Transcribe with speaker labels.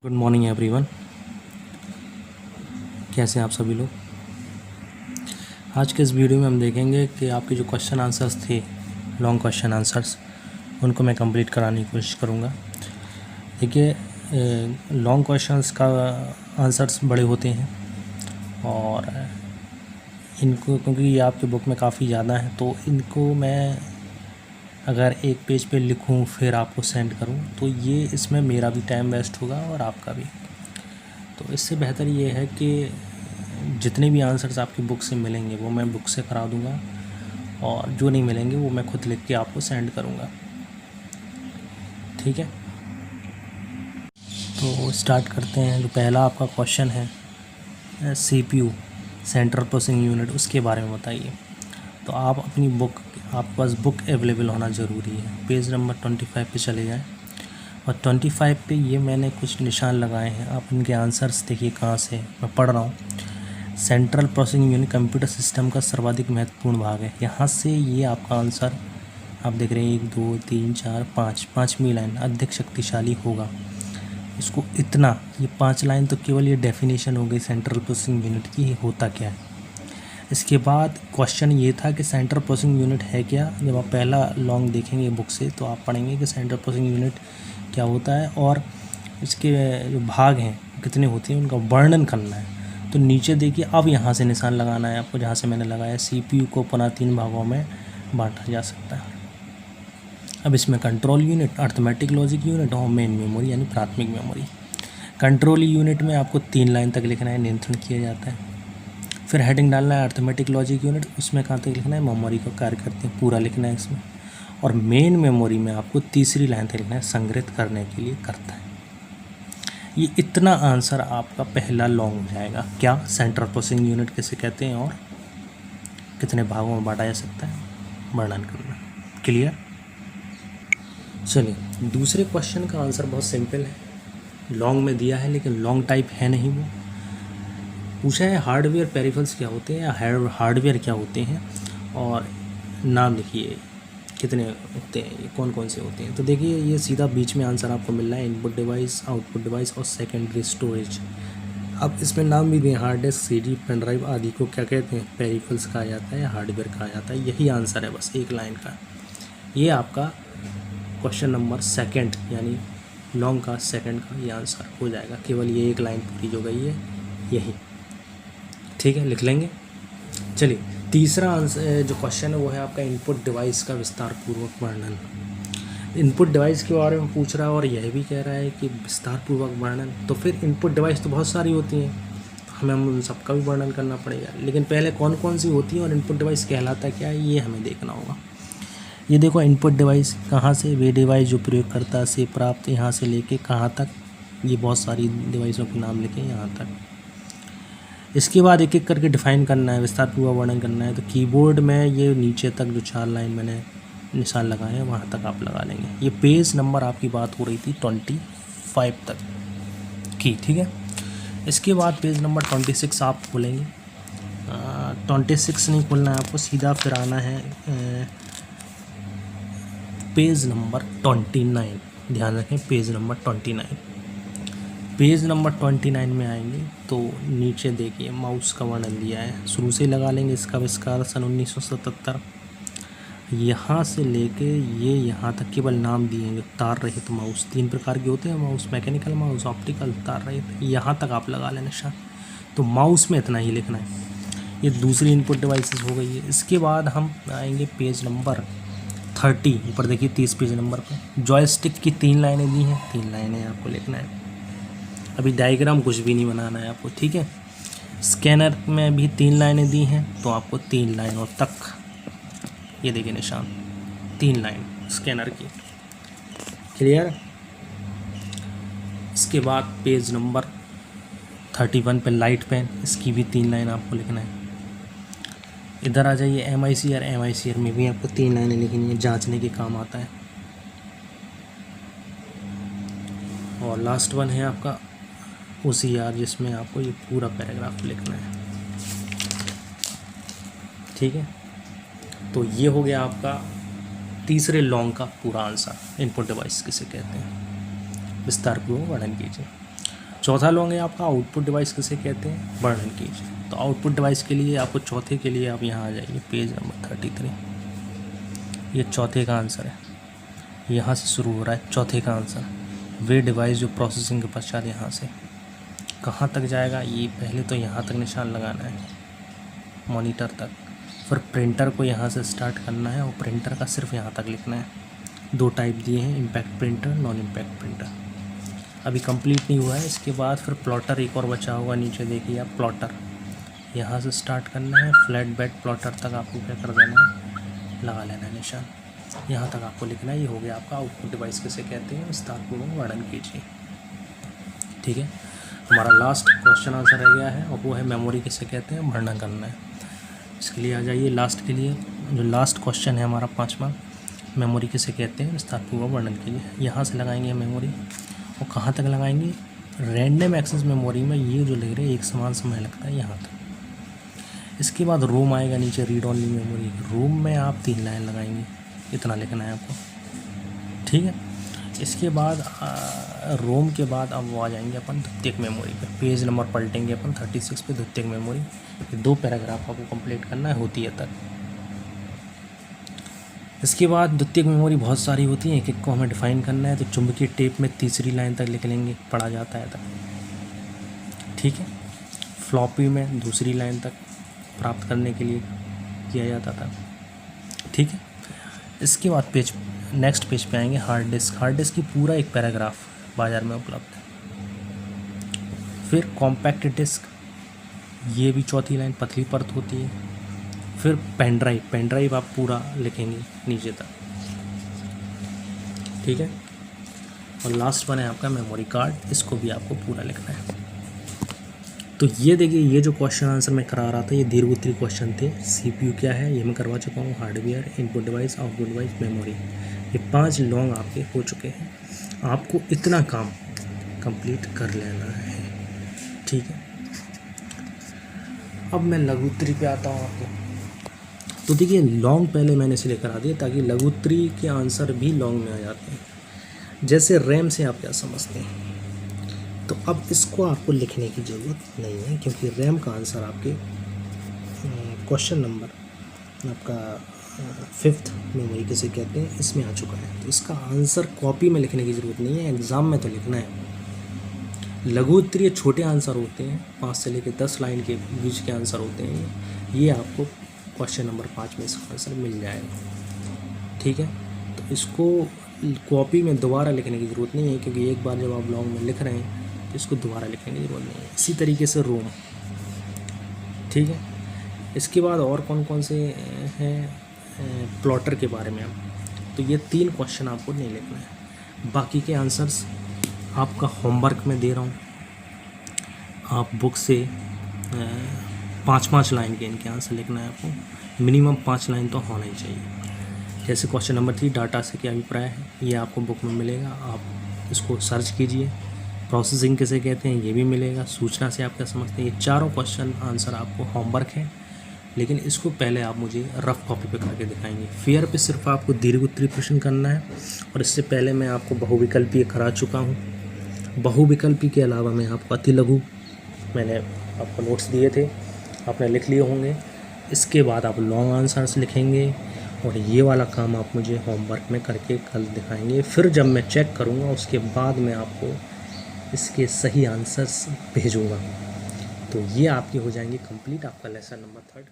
Speaker 1: Good morning everyone. कैसे हैं आप सभी लोग। आज के इस वीडियो में हम देखेंगे कि आपके जो क्वेश्चन आंसर्स थे, लॉन्ग क्वेश्चन आंसर्स, उनको मैं कंप्लीट कराने की कोशिश करूँगा। देखिए, लॉन्ग क्वेश्चंस का आंसर्स बड़े होते हैं और इनको क्योंकि ये आपके बुक में काफ़ी ज़्यादा है, तो इनको मैं अगर एक पेज पे लिखूं फिर आपको सेंड करूं तो ये इसमें मेरा भी टाइम वेस्ट होगा और आपका भी। तो इससे बेहतर ये है कि जितने भी आंसर्स आपकी बुक से मिलेंगे वो मैं बुक से करा दूंगा और जो नहीं मिलेंगे वो मैं खुद लिख के आपको सेंड करूंगा। ठीक है, तो स्टार्ट करते हैं। जो पहला आपका क्वेश्चन है CPU सेंट्रल प्रोसेसिंग यूनिट, उसके बारे में बताइए। तो आप अपनी बुक, आपके पास बुक अवेलेबल होना ज़रूरी है। पेज नंबर 25 पे चले जाएँ और 25 पे ये मैंने कुछ निशान लगाए हैं, आप इनके आंसर्स देखिए कहाँ से मैं पढ़ रहा हूँ। Central processing unit computer system का सर्वाधिक महत्वपूर्ण भाग है। यहाँ से ये आपका आंसर आप देख रहे हैं 1 2 3 4 5, पाँचवीं लाइन अधिक शक्तिशाली होगा। इसको इतना, ये 5 लाइन तो केवल ये डेफिनेशन हो गई सेंट्रल प्रोसेसिंग यूनिट की, ये होता क्या है। इसके बाद क्वेश्चन ये था कि सेंट्रल प्रोसेसिंग यूनिट है क्या। जब आप पहला लॉन्ग देखेंगे बुक से तो आप पढ़ेंगे कि सेंट्रल प्रोसेसिंग यूनिट क्या होता है और इसके जो भाग हैं कितने होते हैं, उनका वर्णन करना है। तो नीचे देखिए, अब यहाँ से निशान लगाना है आपको, जहाँ से मैंने लगाया। CPU को पुनः 3 भागों में बांटा जा सकता है। अब इसमें control unit, arithmetic logic unit और मेन मेमोरी यानी प्राथमिक मेमोरी। कंट्रोल यूनिट में आपको 3 लाइन तक लिखना है, नियंत्रण किया जाता है। फिर हेडिंग डालना है अर्थमेटिक लॉजिक यूनिट, उसमें कहाँ तक लिखना है, मेमोरी को कार्य करते हैं, पूरा लिखना है इसमें। और मेन मेमोरी में आपको तीसरी लाइन तक लिखना है, संग्रहित करने के लिए करता है। ये इतना आंसर आपका पहला लॉन्ग हो जाएगा। क्या सेंट्रल प्रोसेसिंग यूनिट किसे कहते हैं और कितने भागों में बांटा जा सकता है, वर्णन करना। क्लियर। चलिए, दूसरे क्वेश्चन का आंसर बहुत सिंपल है, लॉन्ग में दिया है लेकिन लॉन्ग टाइप है नहीं। वो पूछा है हार्डवेयर पेरिफेरल्स क्या होते हैं या हार्डवेयर क्या होते हैं और नाम लिखिए कितने होते हैं, ये कौन कौन से होते हैं। तो देखिए, ये सीधा बीच में आंसर आपको मिल रहा है, इनपुट डिवाइस, आउटपुट डिवाइस और सेकेंडरी स्टोरेज। अब इसमें नाम भी दिए, hard disk, CD, pen drive आदि को क्या कहते हैं, पेरिफेरल्स कहा जाता है, हार्डवेयर कहा जाता है। यही आंसर है बस एक लाइन का। ये आपका क्वेश्चन नंबर सेकंड यानी लॉन्ग का सेकंड का ये आंसर हो जाएगा। केवल ये एक लाइन पूरी जो गई है यही। ठीक है, लिख लेंगे। चलिए, तीसरा आंसर जो क्वेश्चन है वो है आपका इनपुट डिवाइस का विस्तार पूर्वक वर्णन। इनपुट डिवाइस के बारे में पूछ रहा है और यह भी कह रहा है कि विस्तार पूर्वक वर्णन। तो फिर इनपुट डिवाइस तो बहुत सारी होती हैं, हमें उन सबका भी वर्णन करना पड़ेगा। लेकिन पहले कौन कौन सी होती है और इनपुट डिवाइस कहलाता क्या है, ये हमें देखना होगा। ये देखो, इनपुट डिवाइस कहाँ से, वे डिवाइस जो प्रयोगकर्ता से प्राप्त, यहाँ से लेके कहाँ तक, ये बहुत सारी डिवाइसों के नाम लिखे यहाँ तक। इसके बाद एक एक करके डिफाइन करना है, विस्तार पूर्वक वर्णन करना है। तो कीबोर्ड में ये नीचे तक जो 4 लाइन मैंने निशान लगाए हैं वहाँ तक आप लगा लेंगे। ये पेज नंबर आपकी बात हो रही थी 25 तक की, ठीक है। इसके बाद पेज नंबर 26 आप खोलेंगे। 26 नहीं खोलना है आपको, सीधा फिर आना है पेज नंबर 29। ध्यान रखें, पेज नंबर 29। पेज नंबर 29 में आएंगे तो नीचे देखिए माउस का वर्णन दिया है, शुरू से लगा लेंगे। इसका आविष्कार सन 1977। यहाँ से लेके ये यहाँ तक केवल नाम दिए, तार रहित माउस 3 प्रकार के होते हैं माउस, मैकेनिकल माउस, ऑप्टिकल, तार रहित। यहाँ तक आप लगा लें निशान। तो माउस में इतना ही लिखना है। ये दूसरी इनपुट डिवाइसेस हो गई है। इसके बाद हम आएंगे पेज नंबर 30, ऊपर देखिए 30 पेज नंबर पर जॉयस्टिक की 3 लाइनें दी हैं, 3 लाइनें आपको लिखना है। अभी डायग्राम कुछ भी नहीं बनाना है आपको, ठीक है। स्कैनर में भी 3 लाइनें दी हैं तो आपको 3 लाइनों तक, ये देखिए निशान, 3 लाइन स्कैनर की। क्लियर। इसके बाद पेज नंबर 31 पे लाइट पेन, इसकी भी 3 लाइन आपको लिखना है। इधर आ जाइए, MICR में भी आपको 3 लाइनें लिखनी है, जांचने के काम आता है। और लास्ट वन है आपका OCR, जिसमें आपको ये पूरा पैराग्राफ लिखना है, ठीक है। तो ये हो गया आपका तीसरे लॉन्ग का पूरा आंसर, इनपुट डिवाइस किसे कहते हैं, विस्तार पूर्वक वर्णन कीजिए। चौथा लॉन्ग है आपका आउटपुट डिवाइस किसे कहते हैं, वर्णन कीजिए। तो आउटपुट डिवाइस के लिए आपको चौथे के लिए आप यहाँ आ जाइए, पेज नंबर 33। ये चौथे का आंसर है, यहाँ से शुरू हो रहा है चौथे का आंसर। वे डिवाइस जो प्रोसेसिंग के पश्चात यहाँ से कहाँ तक जाएगा, ये पहले तो यहाँ तक निशान लगाना है मॉनिटर तक, फिर प्रिंटर को यहाँ से स्टार्ट करना है और प्रिंटर का सिर्फ यहाँ तक लिखना है। 2 टाइप दिए हैं, impact printer, non impact printer. अभी कंप्लीट नहीं हुआ है। इसके बाद फिर प्लॉटर एक और बचा होगा, नीचे देखिए आप, प्लॉटर यहाँ से स्टार्ट करना है, फ्लैट बेड प्लॉटर तक आपको क्या कर देना है, लगा लेना है निशान। यहाँ तक आपको लिखना है। ये हो गया आपका आउटपुट डिवाइस किसे कहते हैं, विस्तारपूर्वक वर्णन कीजिए। ठीक है, हमारा लास्ट क्वेश्चन आंसर रह गया है और वो है मेमोरी किसे कहते हैं, वर्णन करना है। इसके लिए आ जाइए लास्ट के लिए, जो लास्ट क्वेश्चन है हमारा 5वां, मेमोरी किसे कहते हैं, विस्तारपूर्वक वर्णन कीजिए। यहाँ से लगाएंगे मेमोरी और कहाँ तक लगाएंगे, रैंडम एक्सेस मेमोरी में ये जो लिख रहे हैं एक समान समय लगता है यहाँ तक। इसके बाद रोम आएगा नीचे, रीड ओनली मेमोरी। रोम में आप 3 लाइन लगाएंगे, इतना लिखना है आपको। ठीक है, इसके बाद रोम के बाद अब वो आ जाएंगे अपन द्वितीयक मेमोरी पे। पेज नंबर पलटेंगे अपन 36 पे, द्वितीयक मेमोरी। 2 पैराग्राफ आपको कंप्लीट करना है, होती है तक। इसके बाद द्वितीयक मेमोरी बहुत सारी होती हैं, एक एक को हमें डिफाइन करना है। तो चुंबकीय टेप में 3री लाइन तक लिख लेंगे, पढ़ा जाता है तक। ठीक है, फ्लॉपी में 2री लाइन तक प्राप्त करने के लिए किया जाता था। ठीक है, इसके बाद नेक्स्ट पेज पे आएंगे हार्ड डिस्क। हार्ड डिस्क की पूरा एक पैराग्राफ बाज़ार में उपलब्ध है। फिर कॉम्पैक्ट डिस्क, ये भी 4थी लाइन, पतली परत होती है। फिर पेन ड्राइव, पेन ड्राइव आप पूरा लिखेंगे नीचे तक। ठीक है, और लास्ट वन है आपका मेमोरी कार्ड, इसको भी आपको पूरा लिखना है। तो ये देखिए, ये जो क्वेश्चन आंसर मैं करा रहा था ये दीर्घोत्तरीय क्वेश्चन थे। सीपीयू क्या है ये मैं करवा चुका हूँ, hardware, input device, output device, memory, ये 5 लॉन्ग आपके हो चुके हैं। आपको इतना काम कंप्लीट कर लेना है। ठीक है, अब मैं लघुत्तरी पे आता हूँ आपको। तो देखिए, लॉन्ग पहले मैंने इसलिए करा दिया ताकि लघुत्तरी के आंसर भी लॉन्ग में आ जाते हैं। जैसे रैम से आप क्या समझते हैं, तो अब इसको आपको लिखने की ज़रूरत नहीं है, क्योंकि रैम का आंसर आपके क्वेश्चन नंबर आपका 5th मेमोरी किसे कहते हैं इसमें आ चुका है। तो इसका आंसर कॉपी में लिखने की ज़रूरत नहीं है, एग्ज़ाम में तो लिखना है। लघु उत्तरीय छोटे आंसर होते हैं, 5 से लेकर 10 लाइन के बीच के आंसर होते हैं। ये आपको क्वेश्चन नंबर 5 में इसका आंसर मिल जाएगा। ठीक है, तो इसको कॉपी में दोबारा लिखने की ज़रूरत नहीं है, क्योंकि एक बार जब आप लॉन्ग में लिख रहे हैं तो इसको दोबारा लिखने की ज़रूरत नहीं है। इसी तरीके से रोम। ठीक है, इसके बाद और कौन कौन से हैं प्लॉटर के बारे में। तो ये 3 क्वेश्चन आपको नहीं लिखना है, बाकी के आंसर्स आपका होमवर्क में दे रहा हूँ। आप बुक से 5-5 लाइन के इनके आंसर लिखना है आपको, मिनिमम 5 लाइन तो होना ही चाहिए। जैसे क्वेश्चन नंबर 3, डाटा से क्या अभिप्राय है, ये आपको बुक में मिलेगा, आप इसको सर्च कीजिए। प्रोसेसिंग किसे कहते हैं ये भी मिलेगा। सूचना से आप क्या समझते हैं, ये चारों क्वेश्चन आंसर आपको होमवर्क है, लेकिन इसको पहले आप मुझे रफ कॉपी पे करके दिखाएंगे। फेयर पे सिर्फ आपको दीर्घ उत्तरीय प्रश्न करना है, और इससे पहले मैं आपको बहुविकल्पीय करा चुका हूँ। बहुविकल्पी के अलावा मैं आपको अति लघु, मैंने आपको नोट्स दिए थे, आपने लिख लिए होंगे। इसके बाद आप लॉन्ग आंसर्स लिखेंगे, और ये वाला काम आप मुझे होमवर्क में करके कल दिखाएंगे। फिर जब मैं चेक करूँगा उसके बाद मैं आपको इसके सही आंसर्स भेजूँगा। तो ये आपकी हो जाएंगी कंप्लीट, आपका लेसन नंबर 3।